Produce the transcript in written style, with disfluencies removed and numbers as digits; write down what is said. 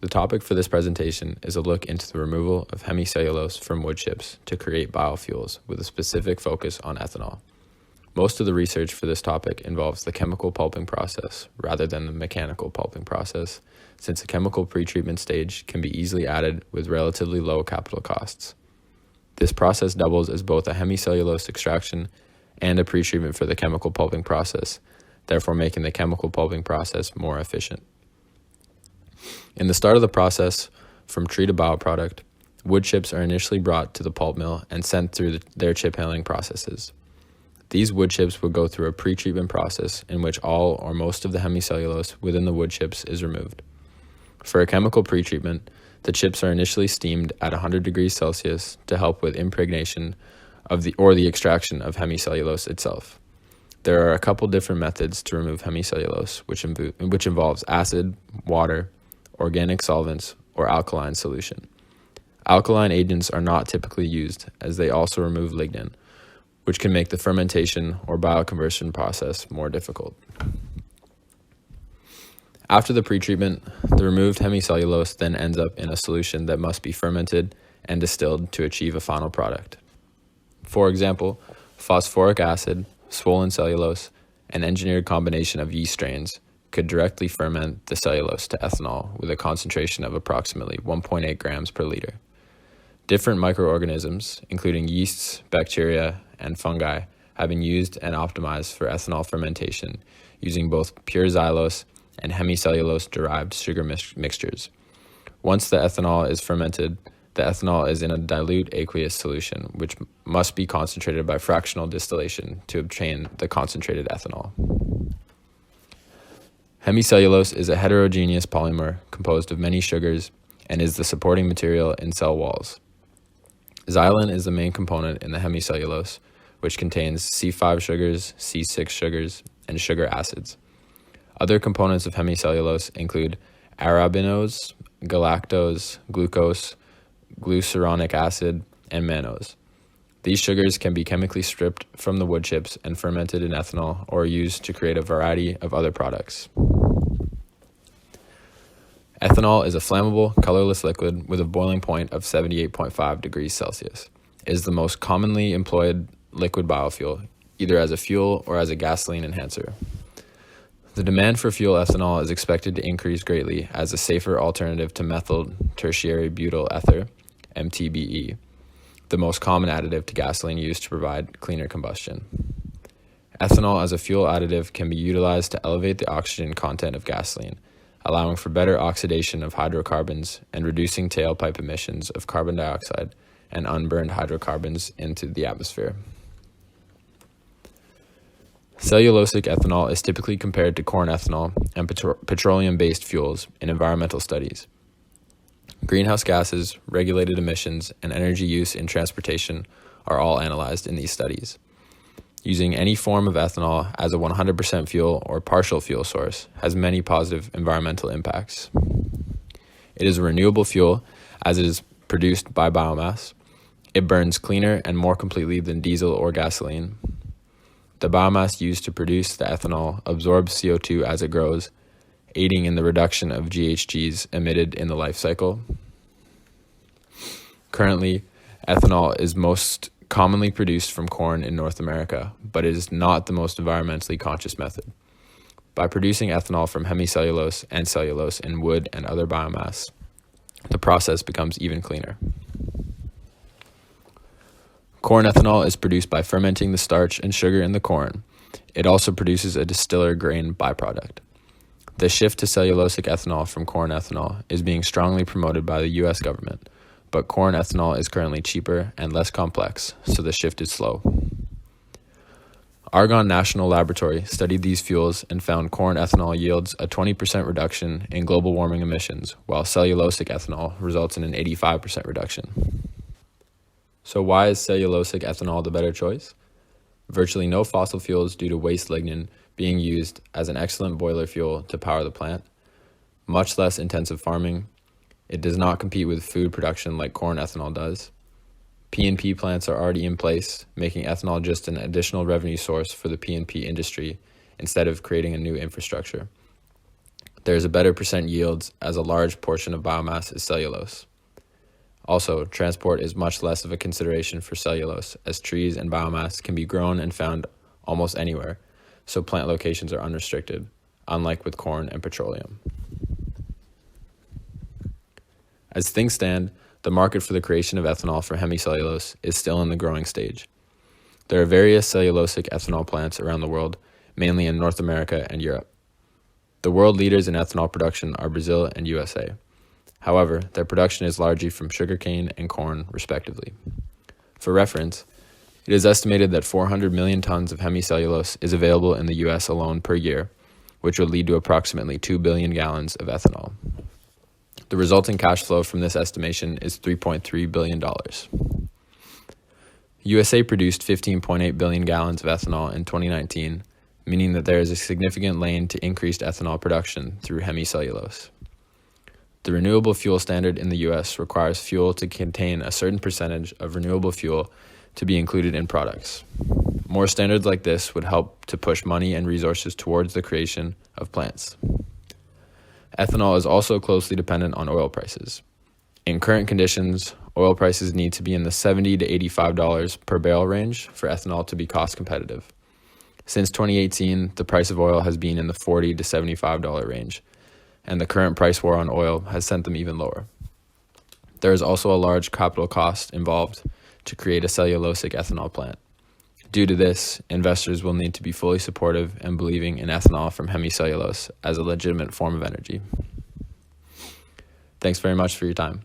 The topic for this presentation is a look into the removal of hemicellulose from wood chips to create biofuels with a specific focus on ethanol. Most of the research for this topic involves the chemical pulping process rather than the mechanical pulping process, since a chemical pretreatment stage can be easily added with relatively low capital costs. This process doubles as both a hemicellulose extraction and a pretreatment for the chemical pulping process, therefore making the chemical pulping process more efficient. In the start of the process, from tree to bioproduct, wood chips are initially brought to the pulp mill and sent through their chip handling processes. These wood chips will go through a pretreatment process in which all or most of the hemicellulose within the wood chips is removed. For a chemical pretreatment, the chips are initially steamed at 100 degrees Celsius to help with impregnation of the extraction of hemicellulose itself. There are a couple different methods to remove hemicellulose, which involves acid, water, organic solvents, or alkaline solution. Alkaline agents are not typically used as they also remove lignin, which can make the fermentation or bioconversion process more difficult. After the pretreatment, the removed hemicellulose then ends up in a solution that must be fermented and distilled to achieve a final product. For example, phosphoric acid, swollen cellulose, an engineered combination of yeast strains, could directly ferment the cellulose to ethanol with a concentration of approximately 1.8 grams per liter. Different microorganisms, including yeasts, bacteria, and fungi, have been used and optimized for ethanol fermentation using both pure xylose and hemicellulose-derived sugar mixtures. Once the ethanol is fermented, the ethanol is in a dilute aqueous solution, which must be concentrated by fractional distillation to obtain the concentrated ethanol. Hemicellulose is a heterogeneous polymer composed of many sugars and is the supporting material in cell walls. Xylin is the main component in the hemicellulose, which contains C5 sugars, C6 sugars, and sugar acids. Other components of hemicellulose include arabinose, galactose, glucose, glucuronic acid, and mannose. These sugars can be chemically stripped from the wood chips and fermented in ethanol or used to create a variety of other products. Ethanol is a flammable, colorless liquid with a boiling point of 78.5 degrees Celsius. It is the most commonly employed liquid biofuel, either as a fuel or as a gasoline enhancer. The demand for fuel ethanol is expected to increase greatly as a safer alternative to methyl tertiary butyl ether, MTBE, the most common additive to gasoline used to provide cleaner combustion. Ethanol as a fuel additive can be utilized to elevate the oxygen content of gasoline, allowing for better oxidation of hydrocarbons and reducing tailpipe emissions of carbon dioxide and unburned hydrocarbons into the atmosphere. Cellulosic ethanol is typically compared to corn ethanol and petroleum-based fuels in environmental studies. Greenhouse gases, regulated emissions, and energy use in transportation are all analyzed in these studies. Using any form of ethanol as a 100% fuel or partial fuel source has many positive environmental impacts. It is a renewable fuel as it is produced by biomass. It burns cleaner and more completely than diesel or gasoline. The biomass used to produce the ethanol absorbs CO2 as it grows, aiding in the reduction of GHGs emitted in the life cycle. Currently, ethanol is most commonly produced from corn in North America, but it is not the most environmentally conscious method. By producing ethanol from hemicellulose and cellulose in wood and other biomass, the process becomes even cleaner. Corn ethanol is produced by fermenting the starch and sugar in the corn. It also produces a distiller grain byproduct. The shift to cellulosic ethanol from corn ethanol is being strongly promoted by the U.S. government, but corn ethanol is currently cheaper and less complex, so the shift is slow. Argonne National Laboratory studied these fuels and found corn ethanol yields a 20% reduction in global warming emissions, while cellulosic ethanol results in an 85% reduction. So why is cellulosic ethanol the better choice? Virtually no fossil fuels due to waste lignin being used as an excellent boiler fuel to power the plant, much less intensive farming. It does not compete with food production like corn ethanol does. P&P plants are already in place, making ethanol just an additional revenue source for the P&P industry instead of creating a new infrastructure. there is a better percent yields as a large portion of biomass is cellulose. Also, transport is much less of a consideration for cellulose, as trees and biomass can be grown and found almost anywhere, so plant locations are unrestricted, unlike with corn and petroleum. As things stand, the market for the creation of ethanol from hemicellulose is still in the growing stage. There are various cellulosic ethanol plants around the world, mainly in North America and Europe. The world leaders in ethanol production are Brazil and USA. However, their production is largely from sugarcane and corn, respectively. For reference, it is estimated that 400 million tons of hemicellulose is available in the US alone per year, which would lead to approximately 2 billion gallons of ethanol. The resulting cash flow from this estimation is $3.3 billion. USA produced 15.8 billion gallons of ethanol in 2019, meaning that there is a significant lane to increased ethanol production through hemicellulose. The renewable fuel standard in the U.S. requires fuel to contain a certain percentage of renewable fuel to be included in products. More standards like this would help to push money and resources towards the creation of plants. Ethanol is also closely dependent on oil prices. In current conditions, oil prices need to be in the $70 to $85 per barrel range for ethanol to be cost competitive. Since 2018, the price of oil has been in the $40 to $75 range, and the current price war on oil has sent them even lower. There is also a large capital cost involved to create a cellulosic ethanol plant. Due to this, investors will need to be fully supportive and believing in ethanol from hemicellulose as a legitimate form of energy. Thanks very much for your time.